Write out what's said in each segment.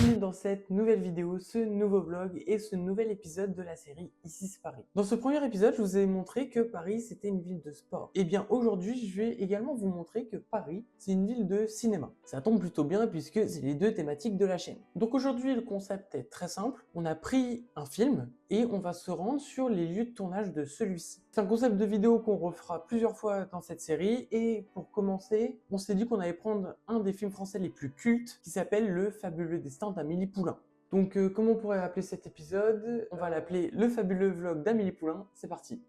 bienvenue dans cette nouvelle vidéo, ce nouveau vlog et ce nouvel épisode de la série Ici c'est Paris. Dans ce premier épisode, je vous ai montré que Paris c'était une ville de sport. Et bien aujourd'hui, je vais également vous montrer que Paris c'est une ville de cinéma. Ça tombe plutôt bien puisque c'est les deux thématiques de la chaîne. Donc aujourd'hui, le concept est très simple. On a pris un film et on va se rendre sur les lieux de tournage de celui-ci. C'est un concept de vidéo qu'on refera plusieurs fois dans cette série et pour commencer, on s'est dit qu'on allait prendre un des films français les plus cultes qui s'appelle Le fabuleux destin d'Amélie Poulain. Donc comment on pourrait appeler cet épisode? On va l'appeler Le fabuleux vlog d'Amélie Poulain. C'est parti.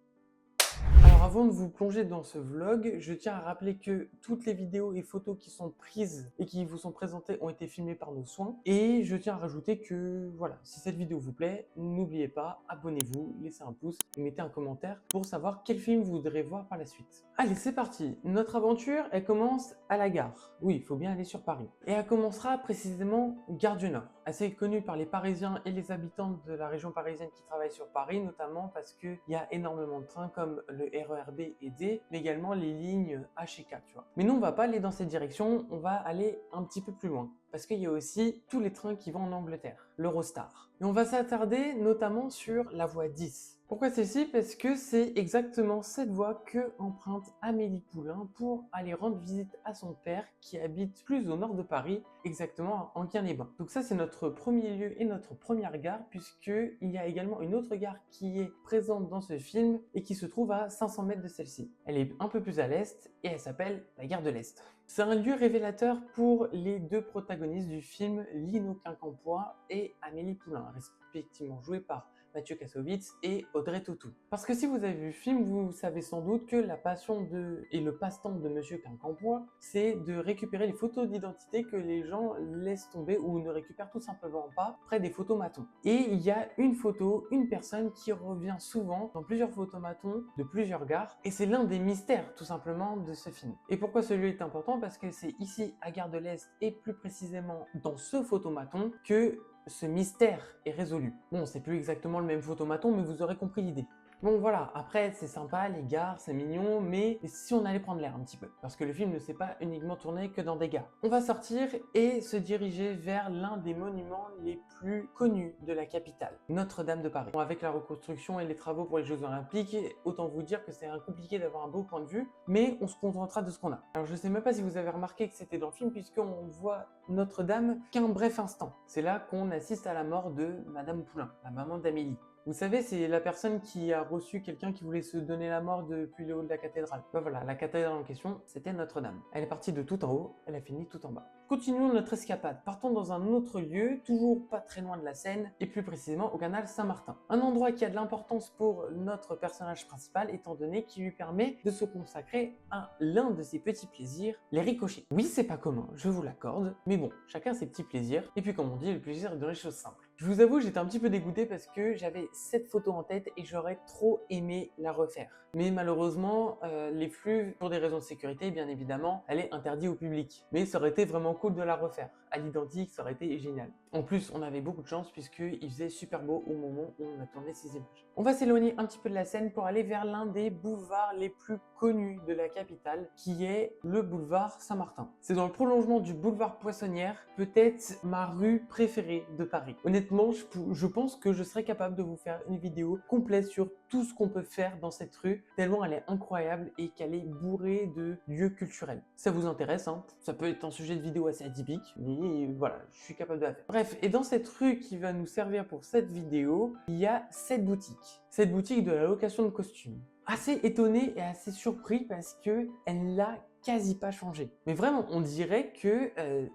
Alors avant de vous plonger dans ce vlog, je tiens à rappeler que toutes les vidéos et photos qui sont prises et qui vous sont présentées ont été filmées par nos soins. Et je tiens à rajouter que voilà, si cette vidéo vous plaît, n'oubliez pas, abonnez-vous, laissez un pouce et mettez un commentaire pour savoir quel film vous voudrez voir par la suite. Allez, c'est parti. Notre aventure, elle commence à la gare. Oui, il faut bien aller sur Paris. Et elle commencera précisément Gare du Nord, assez connue par les Parisiens et les habitants de la région parisienne qui travaillent sur Paris, notamment parce qu'il y a énormément de trains comme le RER B et D, mais également les lignes H et K, tu vois. Mais nous, on va pas aller dans cette direction, on va aller un petit peu plus loin. Parce qu'il y a aussi tous les trains qui vont en Angleterre, l'Eurostar. Et on va s'attarder notamment sur la voie 10. Pourquoi celle-ci? Parce que c'est exactement cette voie que emprunte Amélie Poulain pour aller rendre visite à son père qui habite plus au nord de Paris, exactement à Enghien-les-Bains. Donc ça, c'est notre premier lieu et notre première gare, puisqu'il y a également une autre gare qui est présente dans ce film et qui se trouve à 500 mètres de celle-ci. Elle est un peu plus à l'est et elle s'appelle la gare de l'Est. C'est un lieu révélateur pour les deux protagonistes du film, Lino Quincampoix et Amélie Poulain, respectivement joués par Mathieu Kassovitz et Audrey Tautou. Parce que si vous avez vu le film, vous savez sans doute que la passion et le passe-temps de Monsieur Quincampoix, c'est de récupérer les photos d'identité que les gens laissent tomber ou ne récupèrent tout simplement pas près des photomatons. Et il y a une photo, une personne qui revient souvent dans plusieurs photomatons de plusieurs gares, et c'est l'un des mystères tout simplement de ce film. Et pourquoi ce lieu est important? Parce que c'est ici à Gare de l'Est et plus précisément dans ce photomaton que ce mystère est résolu. Bon, c'est plus exactement le même photomaton, mais vous aurez compris l'idée. Bon voilà, après c'est sympa, les gares, c'est mignon, mais si on allait prendre l'air un petit peu, parce que le film ne s'est pas uniquement tourné que dans des gares. On va sortir et se diriger vers l'un des monuments les plus connus de la capitale, Notre-Dame de Paris. Bon, avec la reconstruction et les travaux pour les Jeux Olympiques, autant vous dire que c'est compliqué d'avoir un beau point de vue, mais on se contentera de ce qu'on a. Alors je sais même pas si vous avez remarqué que c'était dans le film, puisqu'on voit Notre-Dame qu'un bref instant. C'est là qu'on assiste à la mort de Madame Poulain, la maman d'Amélie. Vous savez, c'est la personne qui a reçu quelqu'un qui voulait se donner la mort depuis le haut de la cathédrale. Ben voilà, la cathédrale en question, c'était Notre-Dame. Elle est partie de tout en haut, elle a fini tout en bas. Continuons notre escapade, partons dans un autre lieu, toujours pas très loin de la Seine, et plus précisément au canal Saint-Martin. Un endroit qui a de l'importance pour notre personnage principal, étant donné qu'il lui permet de se consacrer à l'un de ses petits plaisirs, les ricochets. Oui, c'est pas commun, je vous l'accorde, mais bon, chacun ses petits plaisirs, et puis comme on dit, le plaisir est dans les choses simples. Je vous avoue, j'étais un petit peu dégoûté parce que j'avais cette photo en tête et j'aurais trop aimé la refaire. Mais malheureusement, les flux, pour des raisons de sécurité, bien évidemment, elle est interdite au public. Mais ça aurait été vraiment cool de la refaire. À l'identique, ça aurait été génial. En plus, on avait beaucoup de chance puisqu'il faisait super beau au moment où on a tourné ces images. On va s'éloigner un petit peu de la Seine pour aller vers l'un des boulevards les plus connus de la capitale, qui est le boulevard Saint-Martin. C'est dans le prolongement du boulevard Poissonnière, peut-être ma rue préférée de Paris. Honnêtement, je pense que je serais capable de vous faire une vidéo complète sur tout ce qu'on peut faire dans cette rue, tellement elle est incroyable et qu'elle est bourrée de lieux culturels. Ça vous intéresse, hein? Ça peut être un sujet de vidéo assez atypique, mais voilà, je suis capable de la faire. Bref, et dans cette rue qui va nous servir pour cette vidéo, il y a cette boutique. Cette boutique de la location de costumes. Assez étonné et assez surpris parce que elle n'a quasi pas changé. Mais vraiment, on dirait que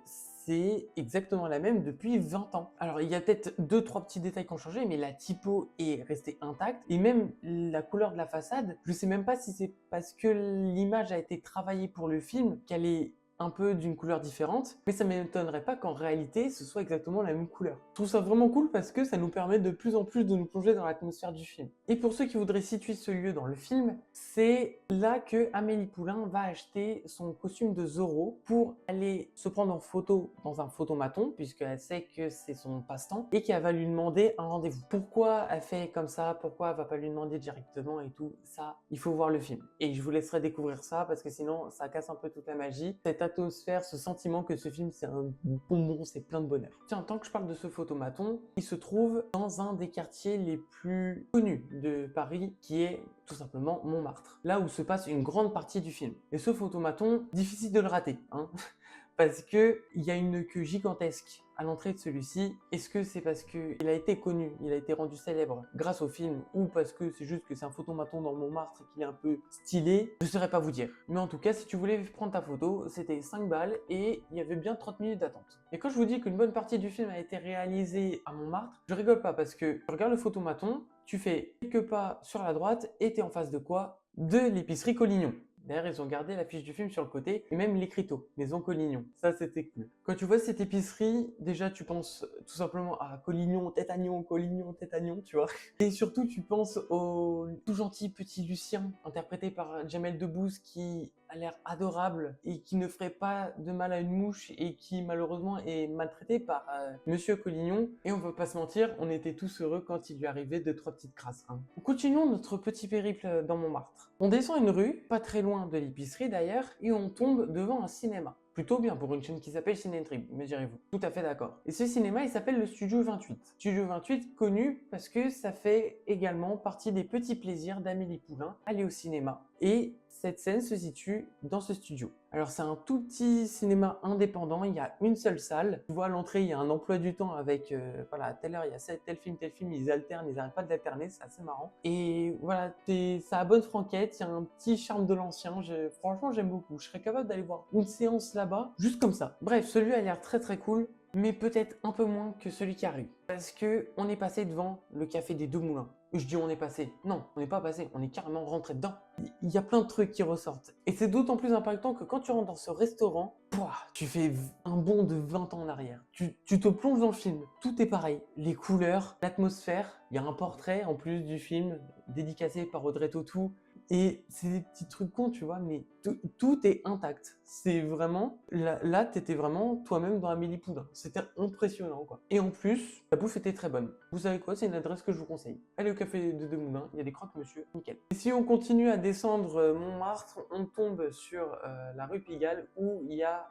c'est exactement la même depuis 20 ans. Alors, il y a peut-être 2-3 petits détails qui ont changé, mais la typo est restée intacte. Et même la couleur de la façade, je sais même pas si c'est parce que l'image a été travaillée pour le film qu'elle est un peu d'une couleur différente, mais ça ne m'étonnerait pas qu'en réalité ce soit exactement la même couleur. Je trouve ça vraiment cool parce que ça nous permet de plus en plus de nous plonger dans l'atmosphère du film. Et pour ceux qui voudraient situer ce lieu dans le film, c'est là que Amélie Poulain va acheter son costume de Zorro pour aller se prendre en photo dans un photomaton, puisqu'elle sait que c'est son passe-temps, et qu'elle va lui demander un rendez-vous. Pourquoi elle fait comme ça? Pourquoi elle va pas lui demander directement et tout ça? Il faut voir le film. Et je vous laisserai découvrir ça parce que sinon ça casse un peu toute la magie. Cette atmosphère, ce sentiment que ce film c'est un bonbon, c'est plein de bonheur. Tiens, tant que je parle de ce photomaton, il se trouve dans un des quartiers les plus connus de Paris, qui est tout simplement Montmartre, là où se passe une grande partie du film. Et ce photomaton, difficile de le rater, hein, parce qu'il y a une queue gigantesque à l'entrée de celui-ci. Est-ce que c'est parce qu'il a été connu, il a été rendu célèbre grâce au film, ou parce que c'est juste que c'est un photomaton dans Montmartre et qu'il est un peu stylé? Je ne saurais pas vous dire. Mais en tout cas, si tu voulais prendre ta photo, c'était 5 balles et il y avait bien 30 minutes d'attente. Et quand je vous dis qu'une bonne partie du film a été réalisée à Montmartre, je rigole pas parce que tu regardes le photomaton, tu fais quelques pas sur la droite et tu es en face de quoi? De l'épicerie Collignon. D'ailleurs, ils ont gardé l'affiche du film sur le côté et même l'écriteau, Maison Collignon. Ça, c'était cool. Quand tu vois cette épicerie, déjà, tu penses tout simplement à Collignon, tête agnon, tu vois. Et surtout, tu penses au tout gentil petit Lucien, interprété par Jamel Debbouze, qui a l'air adorable et qui ne ferait pas de mal à une mouche et qui, malheureusement, est maltraité par Monsieur Collignon. Et on va pas se mentir, on était tous heureux quand il lui arrivait 2-3 petites crasses. Hein. Continuons notre petit périple dans Montmartre. On descend une rue, pas très loin de l'épicerie d'ailleurs, et on tombe devant un cinéma. Plutôt bien pour une chaîne qui s'appelle Cinétrib, me direz-vous. Tout à fait d'accord. Et ce cinéma, il s'appelle le Studio 28. Studio 28, connu parce que ça fait également partie des petits plaisirs d'Amélie Poulain, aller au cinéma. Et cette scène se situe dans ce studio. Alors c'est un tout petit cinéma indépendant, il y a une seule salle. Tu vois à l'entrée, il y a un emploi du temps avec, voilà, à telle heure il y a tel film, ils alternent, ils n'arrêtent pas d'alterner, c'est assez marrant. Et voilà, ça a bonne franquette, il y a un petit charme de l'ancien, franchement j'aime beaucoup. Je serais capable d'aller voir une séance là-bas, juste comme ça. Bref, celui a l'air très très cool, mais peut-être un peu moins que celui qui arrive. Parce que on est passé devant le café des Deux Moulins. Je dis on est passé. Non, on n'est pas passé, on est carrément rentré dedans. Il y a plein de trucs qui ressortent. Et c'est d'autant plus impactant que quand tu rentres dans ce restaurant, tu fais un bond de 20 ans en arrière. Tu te plonges dans le film. Tout est pareil. Les couleurs, l'atmosphère. Il y a un portrait en plus du film, dédicacé par Audrey Tautou. Et c'est des petits trucs cons, tu vois, mais tout est intact. C'est vraiment, là t'étais vraiment toi-même dans Amélie Poulain. C'était impressionnant, quoi. Et en plus, la bouffe était très bonne. Vous savez quoi, c'est une adresse que je vous conseille. Allez au café de Deux Moulins, il y a des croque-monsieur, nickel. Et si on continue à descendre Montmartre, on tombe sur la rue Pigalle où il y a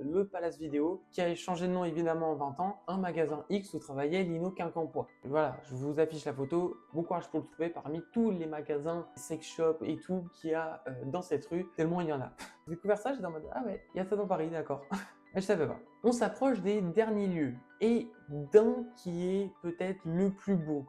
le Palace Vidéo qui a changé de nom évidemment en 20 ans, un magasin X où travaillait Lino Quincampoix. Voilà, je vous affiche la photo. Bon courage pour le trouver parmi tous les magasins, sex shop et tout qu'il y a dans cette rue, tellement il y en a. J'ai découvert ça, j'étais en mode ah ouais, il y a ça dans Paris, d'accord. Je savais pas. On s'approche des derniers lieux et d'un qui est peut-être le plus beau,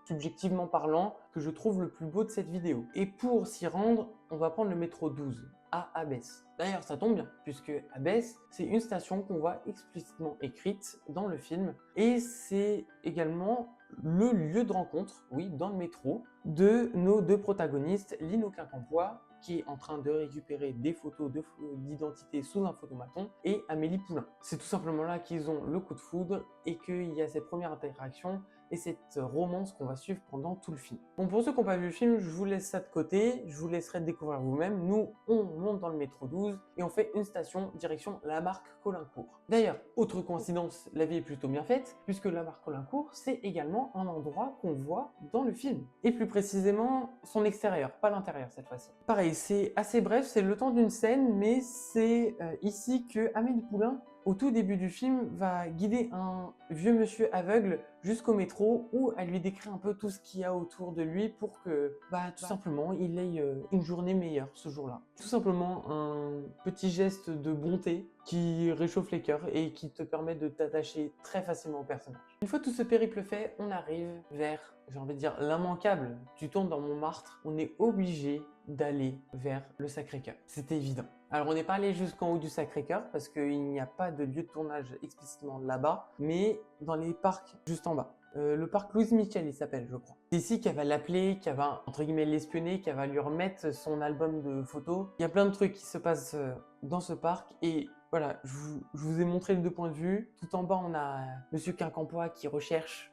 subjectivement parlant, que je trouve le plus beau de cette vidéo. Et pour s'y rendre, on va prendre le métro 12 à Abbesse. D'ailleurs, ça tombe bien, puisque Abbesse, c'est une station qu'on voit explicitement écrite dans le film et c'est également le lieu de rencontre, oui, dans le métro, de nos deux protagonistes, Lino Quincampoix, qui est en train de récupérer des photos d'identité sous un photomaton, et Amélie Poulain. C'est tout simplement là qu'ils ont le coup de foudre et qu'il y a cette première interaction et cette romance qu'on va suivre pendant tout le film. Bon, pour ceux qui n'ont pas vu le film, je vous laisse ça de côté, je vous laisserai découvrir vous-même. Nous, on monte dans le métro 12 et on fait une station direction Lamarque-Caulaincourt. D'ailleurs, autre coïncidence, la vie est plutôt bien faite, puisque Lamarque-Caulaincourt, c'est également un endroit qu'on voit dans le film. Et plus précisément, son extérieur, pas l'intérieur cette fois-ci. Pareil, c'est assez bref, c'est le temps d'une scène, mais c'est ici que Amélie Poulain, au tout début du film, va guider un vieux monsieur aveugle jusqu'au métro où elle lui décrit un peu tout ce qu'il y a autour de lui pour que, tout simplement, il ait une journée meilleure ce jour-là. Tout simplement un petit geste de bonté qui réchauffe les cœurs et qui te permet de t'attacher très facilement au personnage. Une fois tout ce périple fait, on arrive vers, j'ai envie de dire, l'immanquable. Tu tournes dans Montmartre, on est obligé d'aller vers le Sacré-Cœur. C'était évident. Alors on n'est pas allé jusqu'en haut du Sacré-Cœur parce qu'il n'y a pas de lieu de tournage explicitement là-bas, mais dans les parcs juste en bas. Le parc Louise Michel, il s'appelle, je crois. C'est ici qu'elle va l'appeler, qu'elle va, entre guillemets, l'espionner, qu'elle va lui remettre son album de photos. Il y a plein de trucs qui se passent dans ce parc et Voilà, je vous ai montré les deux points de vue. Tout en bas, on a Monsieur Quincampoix qui recherche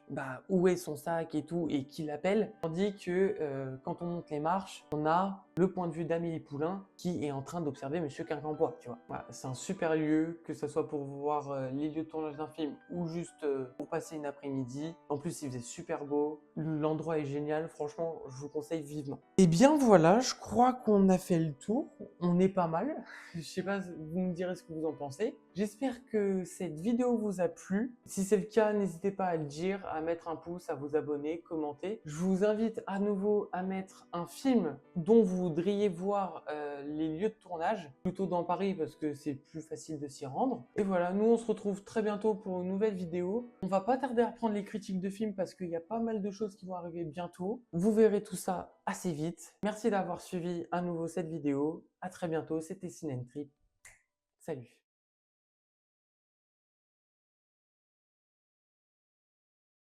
où est son sac et tout, et qui l'appelle. Tandis que quand on monte les marches, on a le point de vue d'Amélie Poulain qui est en train d'observer Monsieur Quincampoix, tu vois. Voilà, c'est un super lieu, que ce soit pour voir les lieux de tournage d'un film ou juste pour passer une après-midi. En plus, il faisait super beau. L'endroit est génial. Franchement, je vous conseille vivement. Et bien voilà, je crois qu'on a fait le tour. On est pas mal. Je sais pas, vous me direz ce que vous en pensez. J'espère que cette vidéo vous a plu. Si c'est le cas, n'hésitez pas à le dire, à mettre un pouce, à vous abonner, commenter. Je vous invite à nouveau à mettre un film dont vous voudriez voir les lieux de tournage, plutôt dans Paris parce que c'est plus facile de s'y rendre. Et voilà, nous on se retrouve très bientôt pour une nouvelle vidéo. On va pas tarder à reprendre les critiques de films parce qu'il y a pas mal de choses qui vont arriver bientôt. Vous verrez tout ça assez vite. Merci d'avoir suivi à nouveau cette vidéo. À très bientôt, c'était Cine and Trip. Salut!